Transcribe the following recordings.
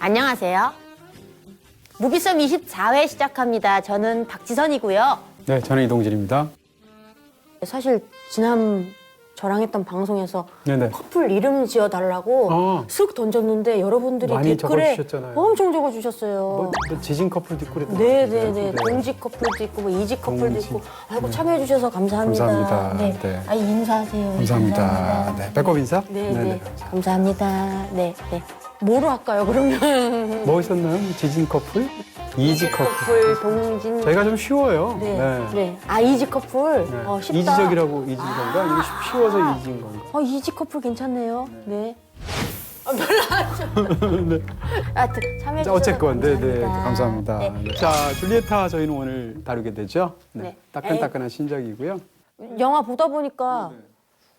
안녕하세요. 무비썸 24회 시작합니다. 저는 박지선이고요. 네, 저는 이동진입니다. 사실 지난 저랑 했던 방송에서 네네. 커플 이름 지어달라고 쓱 던졌는데 여러분들이 많이 댓글에 적어주셨잖아요. 엄청 적어주셨어요. 뭐 지진 커플도 있고 그랬던 네네네. 동지 커플도 있고 뭐 이지 커플도 동지. 있고 아이고 참여해주셔서 감사합니다. 감사합니다. 네. 네. 아, 인사하세요. 감사합니다. 네, 배꼽 인사? 네네. 감사합니다. 네. 네. 뭐로 할까요 그러면? 뭐 있었나요? 지진 커플? 이지 커플. 동진. 저희가 좀 쉬워요. 네. 네. 아, 이지 커플. 네. 쉽다. 이지적이라고 이지인 건가? 아니면 쉬워서 이지인 건가? 이지 커플 괜찮네요. 네. 별로 안 좋아. 네. 하여튼 참여해주셔서 어쨌건, 감사합니다. 네네. 감사합니다. 네. 네. 자, 줄리에타 저희는 오늘 다루게 되죠. 네. 네. 따끈따끈한 신작이고요. 영화 보다 보니까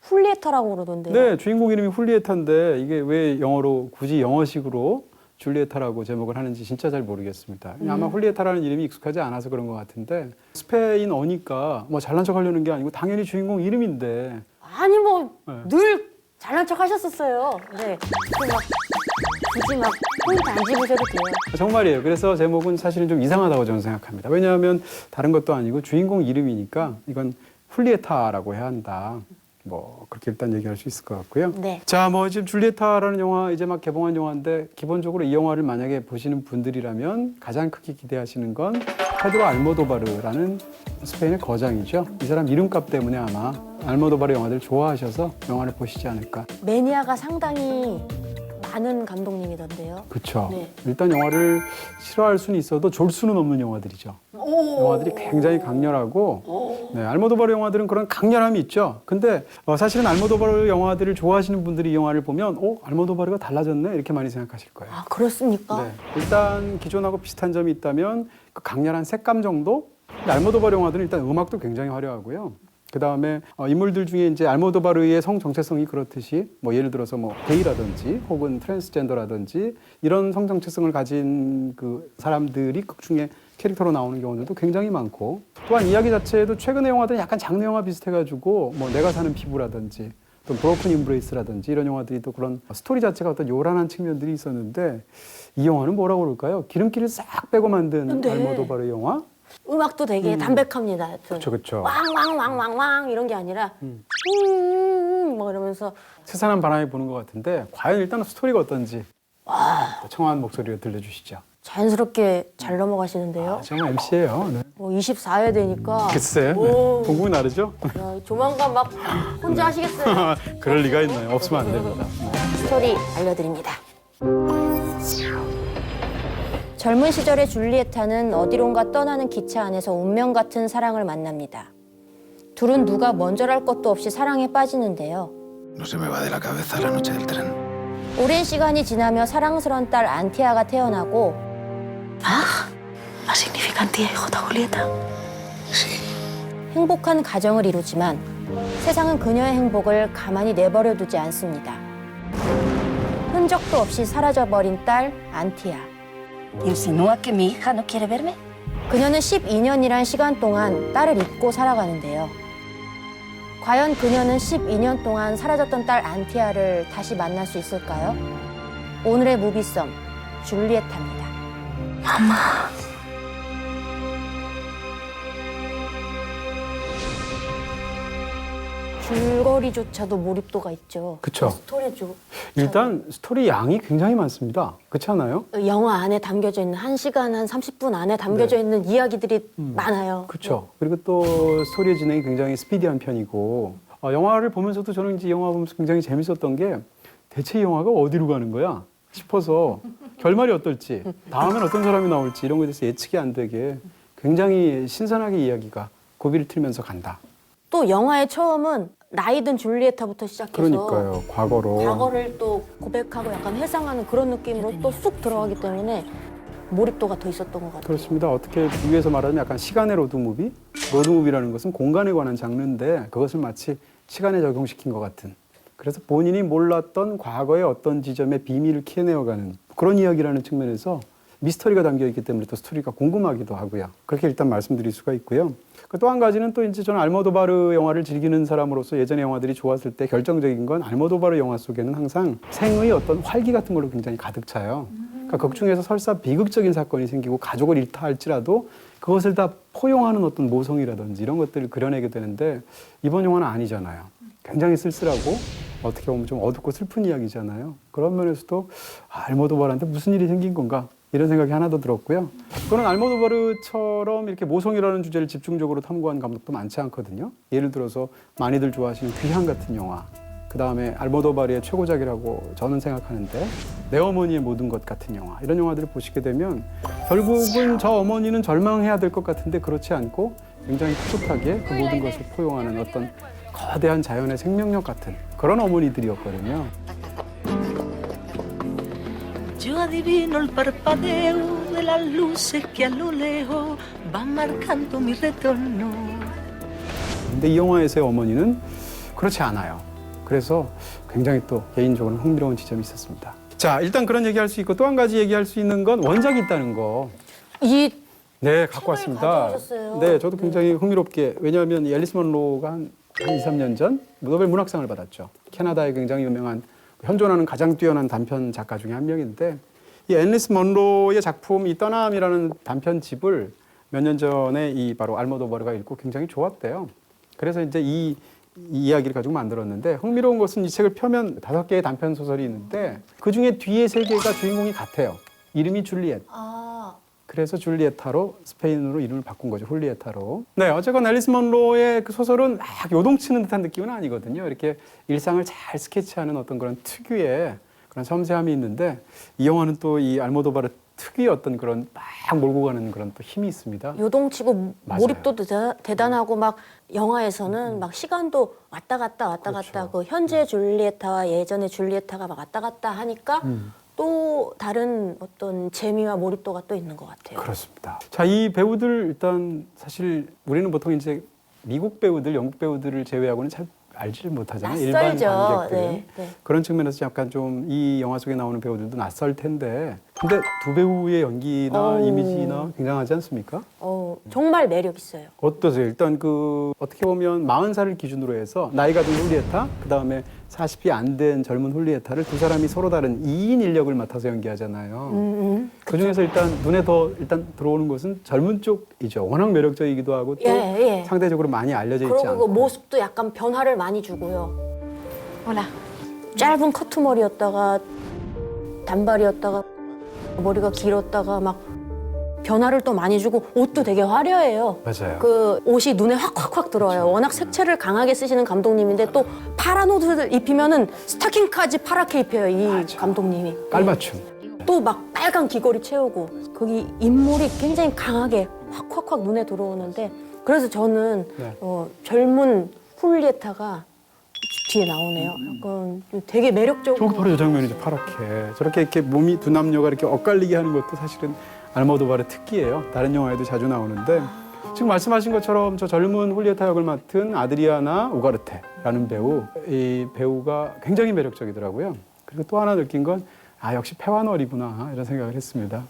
훌리에타라고 그러던데요. 네, 주인공 이름이 훌리에타인데 이게 왜 영어로 굳이 영어식으로 줄리에타라고 제목을 하는지 진짜 잘 모르겠습니다. 아마 훌리에타라는 이름이 익숙하지 않아서 그런 것 같은데 스페인어니까 뭐 잘난 척 하려는 게 아니고 당연히 주인공 이름인데 아니 뭐 네. 늘 잘난 척 하셨었어요. 네. 막 굳이 막 포인트 안 집으셔도 돼요. 정말이에요. 그래서 제목은 사실은 좀 이상하다고 저는 생각합니다. 왜냐하면 다른 것도 아니고 주인공 이름이니까 이건 훌리에타라고 해야 한다. 뭐 그렇게 일단 얘기할 수 있을 것 같고요. 네. 자, 뭐 지금 줄리에타라는 영화 이제 막 개봉한 영화인데 기본적으로 이 영화를 만약에 보시는 분들이라면 가장 크게 기대하시는 건 페드로 알모도바르라는 스페인의 거장이죠. 이 사람 이름값 때문에 아마 알모도바르 영화들 좋아하셔서 영화를 보시지 않을까. 매니아가 상당히 많은 감독님이던데요. 그렇죠. 네. 일단 영화를 싫어할 수는 있어도 졸 수는 없는 영화들이죠. 영화들이 굉장히 강렬하고 네, 알모도바르 영화들은 그런 강렬함이 있죠. 근데 사실은 알모도바르 영화들을 좋아하시는 분들이 이 영화를 보면 알모도바르가 달라졌네 이렇게 많이 생각하실 거예요. 아, 그렇습니까? 네. 일단 기존하고 비슷한 점이 있다면 그 강렬한 색감 정도? 근데 알모도바르 영화들은 일단 음악도 굉장히 화려하고요. 그 다음에 인물들 중에 이제 알모도바르의 성 정체성이 그렇듯이 뭐 예를 들어서 뭐 게이라든지 혹은 트랜스젠더라든지 이런 성 정체성을 가진 그 사람들이 극 중에 캐릭터로 나오는 경우들도 굉장히 많고 또한 이야기 자체에도 최근의 영화들은 약간 장르 영화 비슷해가지고 뭐 내가 사는 피부라든지 또 브로큰 임브레이스라든지 이런 영화들이 또 그런 스토리 자체가 어떤 요란한 측면들이 있었는데 이 영화는 뭐라고 그럴까요? 기름기를 싹 빼고 만든 네. 알모도바르 영화? 음악도 되게 담백합니다. 그렇죠, 그렇죠. 왕왕왕왕왕 이런 게 아니라 뭐 이러면서 스산한 바람이 부는 것 같은데 과연 일단 스토리가 어떤지 청아한 목소리로 들려주시죠. 자연스럽게 잘 넘어가시는데요. 정말 MC예요. 네. 24회 되니까 글쎄, 오. 공공이 다르죠? 야, 조만간 막 혼자 하시겠어요. 그럴 리가 있나요? 없으면 안 됩니다. 스토리 알려드립니다. 젊은 시절의 줄리에타는 어디론가 떠나는 기차 안에서 운명 같은 사랑을 만납니다. 둘은 누가 먼저랄 것도 없이 사랑에 빠지는데요. No se me va de la cabeza la noche del tren. 오랜 시간이 지나며 사랑스러운 딸 안티아가 태어나고 ¿No significa tía y J. Julieta? Sí. 행복한 가정을 이루지만 세상은 그녀의 행복을 가만히 내버려 두지 않습니다. 흔적도 없이 사라져버린 딸 안티아. ¿Insinúa que mi hija no quiere verme? 그녀는 12년이란 시간 동안 딸을 잊고 살아가는데요. 과연 그녀는 12년 동안 사라졌던 딸 안티아를 다시 만날 수 있을까요? 오늘의 무비썸, 줄리에타입니다. 줄거리조차도 몰입도가 있죠. 그쵸. 스토리죠. 일단 스토리 양이 굉장히 많습니다. 그렇지 않아요? 영화 안에 담겨져 있는 1시간 한 30분 안에 담겨져 있는 이야기들이 많아요. 그렇죠. 그리고 또 스토리의 진행이 굉장히 스피디한 편이고 영화를 보면서도 저는 이제 영화 보면서 굉장히 재밌었던 게 대체 이 영화가 어디로 가는 거야 싶어서 결말이 어떨지 다음엔 어떤 사람이 나올지 이런 거에 대해서 예측이 안 되게 굉장히 신선하게 이야기가 고비를 틀면서 간다. 또 영화의 처음은 나이든 줄리에타부터 시작해서 그러니까요. 과거를 또 고백하고 약간 회상하는 그런 느낌으로 또 쑥 들어가기 때문에 몰입도가 더 있었던 것 같아요. 그렇습니다. 어떻게 비유해서 말하면 약간 시간의 로드무비? 로드무비라는 것은 공간에 관한 장르인데 그것을 마치 시간에 적용시킨 것 같은. 그래서 본인이 몰랐던 과거의 어떤 지점의 비밀을 캐내어가는 그런 이야기라는 측면에서 미스터리가 담겨있기 때문에 또 스토리가 궁금하기도 하고요. 그렇게 일단 말씀드릴 수가 있고요. 또 한 가지는 또 이제 저는 알모도바르 영화를 즐기는 사람으로서 예전에 영화들이 좋았을 때 결정적인 건 알모도바르 영화 속에는 항상 생의 어떤 활기 같은 걸로 굉장히 가득 차요. 그러니까 극 중에서 설사 비극적인 사건이 생기고 가족을 잃다할지라도 그것을 다 포용하는 어떤 모성이라든지 이런 것들을 그려내게 되는데 이번 영화는 아니잖아요. 굉장히 쓸쓸하고 어떻게 보면 좀 어둡고 슬픈 이야기잖아요. 그런 면에서도 알모도바르한테 무슨 일이 생긴 건가 이런 생각이 하나 더 들었고요. 저는 알모도바르처럼 이렇게 모성이라는 주제를 집중적으로 탐구한 감독도 많지 않거든요. 예를 들어서 많이들 좋아하시는 귀향 같은 영화, 그 다음에 알모도바르의 최고작이라고 저는 생각하는데 내 어머니의 모든 것 같은 영화, 이런 영화들을 보시게 되면 결국은 저 어머니는 절망해야 될 것 같은데 그렇지 않고 굉장히 풋풋하게 그 모든 것을 포용하는 어떤 거대한 자연의 생명력 같은 그런 어머니들이었거든요. Yo adivino el parpadeo de las luces que a lo lejos van marcando mi retorno. 근데 이 영화에서의 어머니는 그렇지 않아요. 그래서 굉장히 또 개인적으로 흥미로운 지점이 있었습니다. 자, 일단 그런 얘기할 수 있고 또 한 가지 얘기할 수 있는 건 원작이 있다는 거. 이 네, 갖고 책을 왔습니다. 가져오셨어요. 네, 저도 굉장히 흥미롭게. 왜냐하면 앨리스 먼로가 한 2, 3년 전 노벨 문학상을 받았죠. 캐나다의 굉장히 유명한 현존하는 가장 뛰어난 단편 작가 중에 한 명인데 이 앨리스 먼로의 작품 이 떠남이라는 단편집을 몇 년 전에 이 바로 알모도바르가 읽고 굉장히 좋았대요. 그래서 이제 이 이야기를 가지고 만들었는데 흥미로운 것은 이 책을 펴면 5개의 단편 소설이 있는데 그 중에 뒤에 3개가 주인공이 같아요. 이름이 줄리엣. 그래서 줄리에타로 스페인어로 이름을 바꾼 거죠. 훌리에타로. 네, 어쨌건 앨리스 먼로의 그 소설은 막 요동치는 듯한 느낌은 아니거든요. 이렇게 일상을 잘 스케치하는 어떤 그런 특유의 그런 섬세함이 있는데 이 영화는 또 이 알모도바르 특유의 어떤 그런 막 몰고 가는 그런 또 힘이 있습니다. 요동치고 맞아요. 몰입도도 대단하고 막 영화에서는 막 시간도 왔다 갔다 그렇죠. 그 현재 줄리에타와 예전의 줄리에타가 막 왔다 갔다 하니까 또 다른 어떤 재미와 몰입도가 또 있는 것 같아요. 그렇습니다. 자, 이 배우들 일단 사실 우리는 보통 이제 미국 배우들, 영국 배우들을 제외하고는 잘 알지를 못하잖아요. 일반 낯설죠. 관객들은. 네, 네. 그런 측면에서 약간 좀 이 영화 속에 나오는 배우들도 낯설 텐데 근데 두 배우의 연기나 어우. 이미지나 굉장하지 않습니까? 정말 매력 있어요. 어떠세요? 일단 그 어떻게 보면 40살을 기준으로 해서 나이가 든 훌리에타, 그다음에 40이 안 된 젊은 훌리에타를 두 사람이 서로 다른 2인 인력을 맡아서 연기하잖아요. 그중에서 일단 눈에 더 일단 들어오는 것은 젊은 쪽이죠. 워낙 매력적이기도 하고 또 예. 상대적으로 많이 알려져 있지 그리고 않고. 그 모습도 약간 변화를 많이 주고요. 짧은 커트머리였다가 단발이었다가 머리가 길었다가 막 변화를 또 많이 주고 옷도 되게 화려해요. 맞아요. 그 옷이 눈에 확 들어와요. 워낙 색채를 강하게 쓰시는 감독님인데 또 파란 옷을 입히면은 스타킹까지 파랗게 입혀요. 이 감독님이. 깔맞춤. 또 막 빨간 귀걸이 채우고 거기 인물이 굉장히 강하게 확 눈에 들어오는데 그래서 저는 네. 젊은 훌리에타가 뒤에 나오네요. 약간 되게 매력적으로. 저거 바로 저 장면이죠. 파랗게. 저렇게 이렇게 몸이 두 남녀가 이렇게 엇갈리게 하는 것도 사실은 알모도바르 특기예요. 다른 영화에도 자주 나오는데 지금 말씀하신 것처럼 저 젊은 훌리에타 역을 맡은 아드리아나 우가르테라는 배우, 이 배우가 굉장히 매력적이더라고요. 그리고 또 하나 느낀 건 역시 패완월이구나 이런 생각을 했습니다.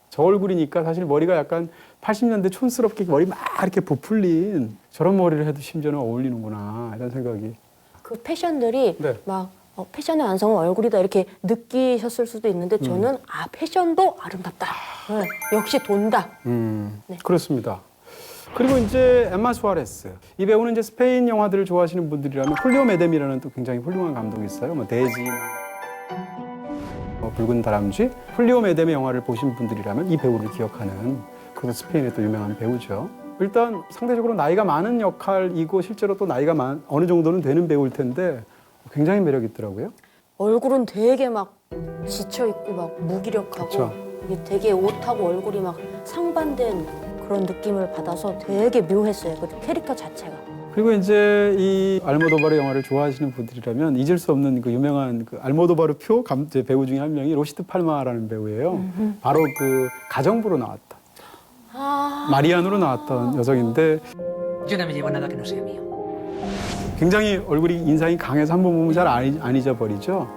저 얼굴이니까 사실 머리가 약간 80년대 촌스럽게 머리 막 이렇게 부풀린 저런 머리를 해도 심지어는 어울리는구나 이런 생각이. 그 패션들이 네. 막 패션의 완성은 얼굴이다 이렇게 느끼셨을 수도 있는데 저는 패션도 아름답다. 네, 역시 돈다. 네. 그렇습니다. 그리고 이제 엠마 수아레스. 이 배우는 이제 스페인 영화들을 좋아하시는 분들이라면 훌리오 메뎀이라는 또 굉장히 훌륭한 감독이 있어요. 뭐 대지나 붉은 다람쥐. 훌리오 메뎀의 영화를 보신 분들이라면 이 배우를 기억하는 그것도 스페인의 또 유명한 배우죠. 일단 상대적으로 나이가 많은 역할이고 실제로 또 나이가 어느 정도는 되는 배우일 텐데 굉장히 매력 있더라고요. 얼굴은 되게 막 지쳐 있고 막 무기력하고 그쵸. 이게 되게 옷하고 얼굴이 막 상반된 그런 느낌을 받아서 되게 묘했어요. 그 캐릭터 자체가. 그리고 이제 이 알모도바르 영화를 좋아하시는 분들이라면 잊을 수 없는 그 유명한 그 알모도바르 표 배우 중에 한 명이 로시드 팔마라는 배우예요. 바로 그 가정부로 나왔던 마리안으로 나왔던 여성인데 Yo no me llevo nada que no sea mío. 굉장히 얼굴이 인상이 강해서 한 번 보면 잘 안 잊어버리죠.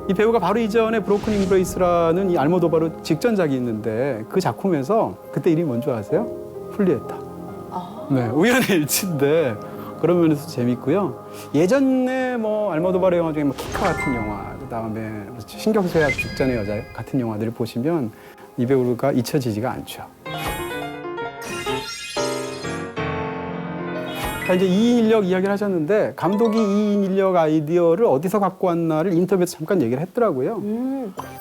이 배우가 바로 이전에 브로큰 임브레이스라는 이 알모도바르 직전작이 있는데 그 작품에서 그때 이름이 뭔지 아세요? 훌리에타. 네, 우연의 일치인데 그런 면에서 재밌고요. 예전에 뭐 알모도바르 영화 중에 뭐 키카 같은 영화, 그다음에 신경쇠약 직전의 여자 같은 영화들을 보시면 이 배우가 잊혀지지가 않죠. 이제 2인 인력 이야기를 하셨는데 감독이 2인 인력 아이디어를 어디서 갖고 왔나를 인터뷰에서 잠깐 얘기를 했더라고요.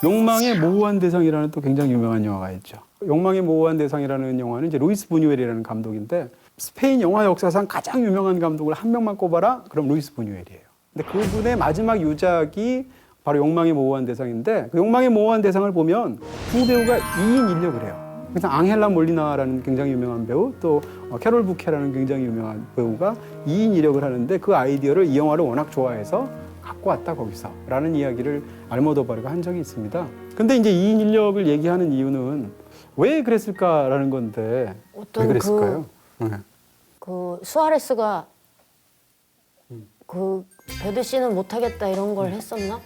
욕망의 모호한 대상이라는 또 굉장히 유명한 영화가 있죠. 욕망의 모호한 대상이라는 영화는 이제 루이스 부뉴엘이라는 감독인데 스페인 영화 역사상 가장 유명한 감독을 한 명만 꼽아라? 그럼 루이스 부뉴엘이에요. 근데 그분의 마지막 유작이 바로 욕망의 모호한 대상인데 그 욕망의 모호한 대상을 보면 두 배우가 2인 인력을 해요. 그래서 앙헬라 몰리나라는 굉장히 유명한 배우 또 캐롤 부케라는 굉장히 유명한 배우가 2인 인력을 하는데 그 아이디어를 이 영화를 워낙 좋아해서 갖고 왔다 거기서 라는 이야기를 알모도바르가 한 적이 있습니다. 근데 이제 2인 인력을 얘기하는 이유는 왜 그랬을까라는 건데 어떤 왜 그랬을까요? 그 수아레스가 그 배드 씨는 못하겠다 이런 걸 했었나?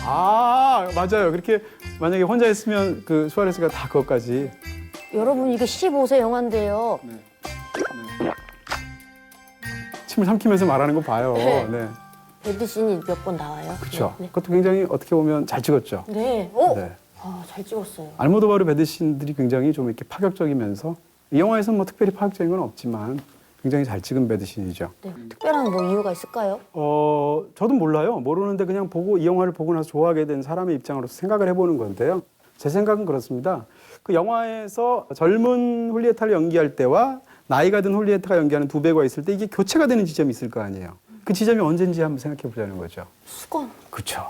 아 맞아요. 그렇게 만약에 혼자 했으면 그 수아레스가 다 그것까지. 여러분 이게 15세 영화인데요. 침을 삼키면서 말하는 거 봐요. 네. 네. 배드 씬이 몇 번 나와요. 그렇죠. 네. 그것도 굉장히 어떻게 보면 잘 찍었죠. 네. 네. 아, 잘 찍었어요. 알모도바르 배드씬들이 굉장히 좀 이렇게 파격적이면서 이 영화에서는 뭐 특별히 파격적인 건 없지만 굉장히 잘 찍은 배드씬이죠. 네. 특별한 뭐 이유가 있을까요? 저도 몰라요. 모르는데 그냥 보고 이 영화를 보고 나서 좋아하게 된 사람의 입장으로서 생각을 해보는 건데요. 제 생각은 그렇습니다. 그 영화에서 젊은 훌리에타를 연기할 때와 나이가 든 훌리에타가 연기하는 두 배우가 있을 때 이게 교체가 되는 지점이 있을 거 아니에요. 그 지점이 언제인지 한번 생각해 보자는 거죠. 수건. 그렇죠.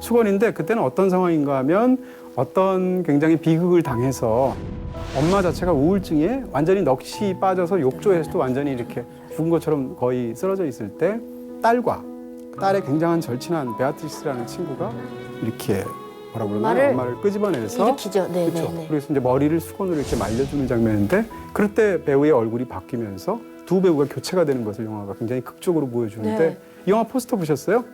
수건인데 그때는 어떤 상황인가 하면 어떤 굉장히 비극을 당해서 엄마 자체가 우울증에 완전히 넋이 빠져서 욕조에서도 완전히 이렇게 죽은 것처럼 거의 쓰러져 있을 때 딸과 딸의 굉장한 절친한 베아트리스라는 친구가 이렇게 뭐라고 그러나 엄마를 끄집어내서 일으키죠. 네, 그렇죠. 네, 네. 그래서 이제 머리를 수건으로 이렇게 말려주는 장면인데 그럴 때 배우의 얼굴이 바뀌면서 두 배우가 교체가 되는 것을 영화가 굉장히 극적으로 보여주는데 네. 이 영화 포스터 보셨어요?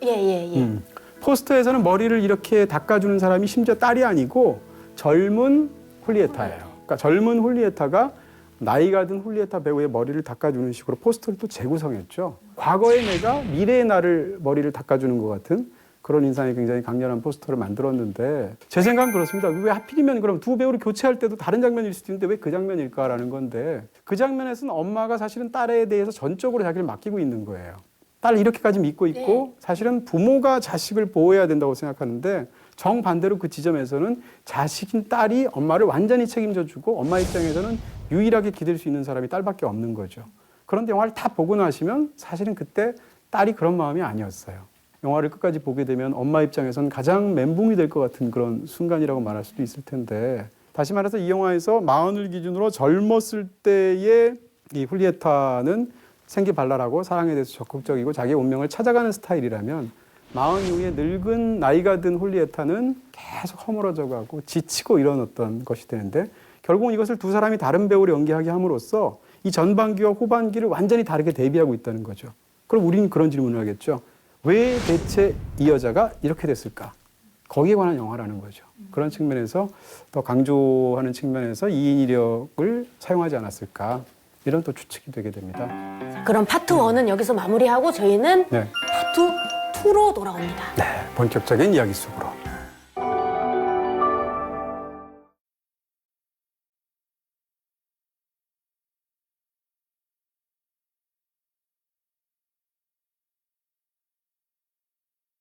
예. 포스터에서는 머리를 이렇게 닦아주는 사람이 심지어 딸이 아니고 젊은 훌리에타예요. 그러니까 젊은 훌리에타가 나이가 든 훌리에타 배우의 머리를 닦아주는 식으로 포스터를 또 재구성했죠. 과거의 내가 미래의 나를 머리를 닦아주는 것 같은 그런 인상이 굉장히 강렬한 포스터를 만들었는데 제 생각은 그렇습니다. 왜 하필이면 그럼 두 배우를 교체할 때도 다른 장면일 수도 있는데 왜 그 장면일까라는 건데 그 장면에서는 엄마가 사실은 딸에 대해서 전적으로 자기를 맡기고 있는 거예요. 딸을 이렇게까지 믿고 있고 사실은 부모가 자식을 보호해야 된다고 생각하는데 정반대로 그 지점에서는 자식인 딸이 엄마를 완전히 책임져주고 엄마 입장에서는 유일하게 기댈 수 있는 사람이 딸밖에 없는 거죠. 그런데 영화를 다 보고 나시면 사실은 그때 딸이 그런 마음이 아니었어요. 영화를 끝까지 보게 되면 엄마 입장에서는 가장 멘붕이 될 것 같은 그런 순간이라고 말할 수도 있을 텐데 다시 말해서 이 영화에서 마흔을 기준으로 젊었을 때의 이 훌리에타는 생기발랄하고 사랑에 대해서 적극적이고 자기의 운명을 찾아가는 스타일이라면 마흔 이후에 늙은 나이가 든 훌리에타는 계속 허물어져 가고 지치고 이런 어떤 것이 되는데 결국은 이것을 두 사람이 다른 배우를 연기하게 함으로써 이 전반기와 후반기를 완전히 다르게 대비하고 있다는 거죠. 그럼 우리는 그런 질문을 하겠죠. 왜 대체 이 여자가 이렇게 됐을까? 거기에 관한 영화라는 거죠. 그런 측면에서 더 강조하는 측면에서 2인 이력을 사용하지 않았을까? 이런 또 추측이 되게 됩니다. 그럼 파트 1은 여기서 마무리하고 저희는 네. 파트 2로 돌아옵니다. 네, 본격적인 이야기 속으로.